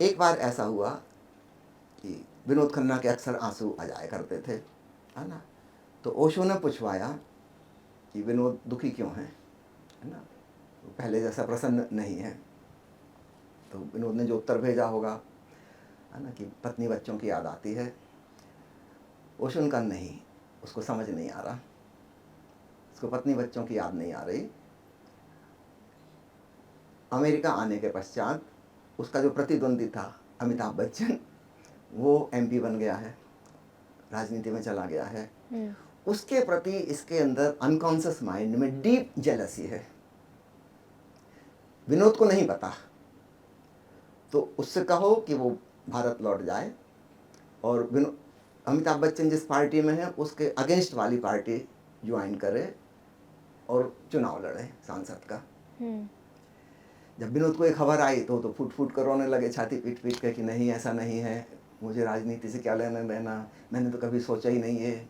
एक बार ऐसा हुआ कि विनोद खन्ना के अक्सर आंसू आ जाया करते थे, है ना। तो ओशो ने पूछवाया कि विनोद दुखी क्यों है ना, पहले जैसा प्रसन्न नहीं है। तो विनोद ने जो उत्तर भेजा होगा, है ना, कि पत्नी बच्चों की याद आती है। ओशो ने कहा नहीं, उसको समझ नहीं आ रहा, उसको पत्नी बच्चों की याद नहीं आ रही। अमेरिका आने के पश्चात उसका जो प्रतिद्वंदी था अमिताभ बच्चन, वो एमपी बन गया है, राजनीति में चला गया है। उसके प्रति इसके अंदर अनकॉन्शियस माइंड में डीप जेलसी है, विनोद को नहीं पता। तो उससे कहो कि वो भारत लौट जाए और अमिताभ बच्चन जिस पार्टी में है उसके अगेंस्ट वाली पार्टी ज्वाइन करे और चुनाव लड़े सांसद का। जब विनोद को एक खबर आई तो फूट फूट कर रोने लगे, छाती पीट पीट के कि नहीं ऐसा नहीं है, मुझे राजनीति से क्या लेना देना, मैंने तो कभी सोचा ही नहीं है,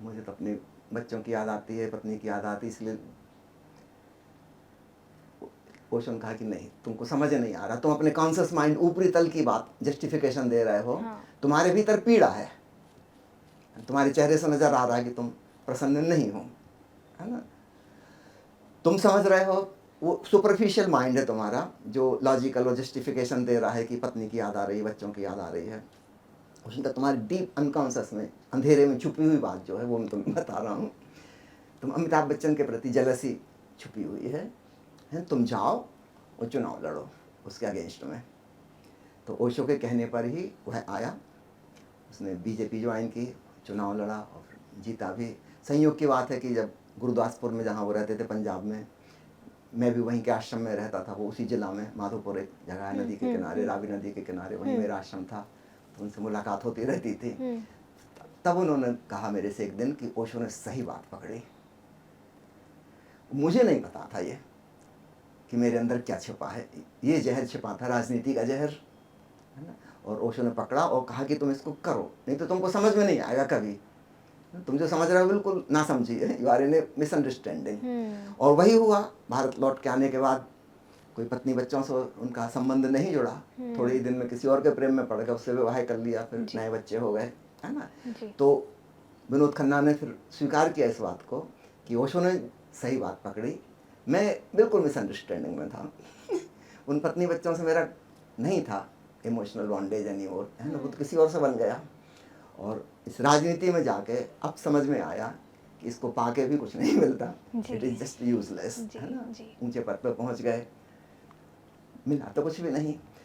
मुझे तो अपने बच्चों की याद आती है, पत्नी की याद आती है, इसलिए। ओशो ने कहा कि नहीं, तुमको समझ नहीं आ रहा, तुम अपने कॉन्शियस माइंड ऊपरी तल की बात जस्टिफिकेशन दे रहे हो। हाँ। तुम्हारे भीतर पीड़ा है, तुम्हारे चेहरे से नजर आ रहा है कि तुम प्रसन्न नहीं हो, है ना। तुम समझ रहे हो वो सुपरफिशियल माइंड है तुम्हारा, जो लॉजिकल और जस्टिफिकेशन दे रहा है कि पत्नी की याद आ रही है, बच्चों की याद आ रही है। उसका तुम्हारे डीप अनकॉन्शियस में, अंधेरे में छुपी हुई बात जो है वो मैं तुम्हें बता रहा हूँ। तुम अमिताभ बच्चन के प्रति जेलसी छुपी हुई है, तुम जाओ और चुनाव लड़ो उसके अगेंस्ट में। तो ओशो के कहने पर ही वह आया, उसने बीजेपी ज्वाइन की, चुनाव लड़ा और जीता भी। संयोग की बात है कि जब गुरुदासपुर में जहाँ वो रहते थे पंजाब में, मैं भी वहीं के आश्रम में रहता था, वो उसी जिला में माधोपुर एक जगह है नदी के किनारे, रावी नदी के किनारे, वहीं मेरा आश्रम था। तो उनसे मुलाकात होती रहती थी। तब उन्होंने कहा मेरे से एक दिन कि ओशो ने सही बात पकड़ी। मुझे नहीं पता था ये कि मेरे अंदर क्या छिपा है, ये जहर छिपा था, राजनीति का जहर, है ना। और ओशो ने पकड़ा और कहा कि तुम इसको करो, नहीं तो तुमको समझ में नहीं आएगा कभी, तुम जो समझ रहे हो बिल्कुल ना समझिए, you are in a misunderstanding. और वही हुआ, भारत लौट के आने के बाद कोई पत्नी बच्चों से उनका संबंध नहीं जुड़ा, थोड़े ही दिन में किसी और के प्रेम में पड़ गए, उससे विवाह कर लिया, फिर नए बच्चे हो गए, है ना। तो विनोद खन्ना ने फिर स्वीकार किया इस बात को कि ओशो ने सही बात पकड़ी, मैं बिल्कुल मिसअंडरस्टैंडिंग में था। उन पत्नी बच्चों से मेरा नहीं था इमोशनल बॉन्डेज एनी और, है ना, वो तो किसी और से बन गया। और इस राजनीति में जाके अब समझ में आया कि इसको पाके भी कुछ नहीं मिलता, इट इज़ जस्ट यूजलेस, है ना। ऊंचे पद पर पहुंच गए, मिला तो कुछ भी नहीं।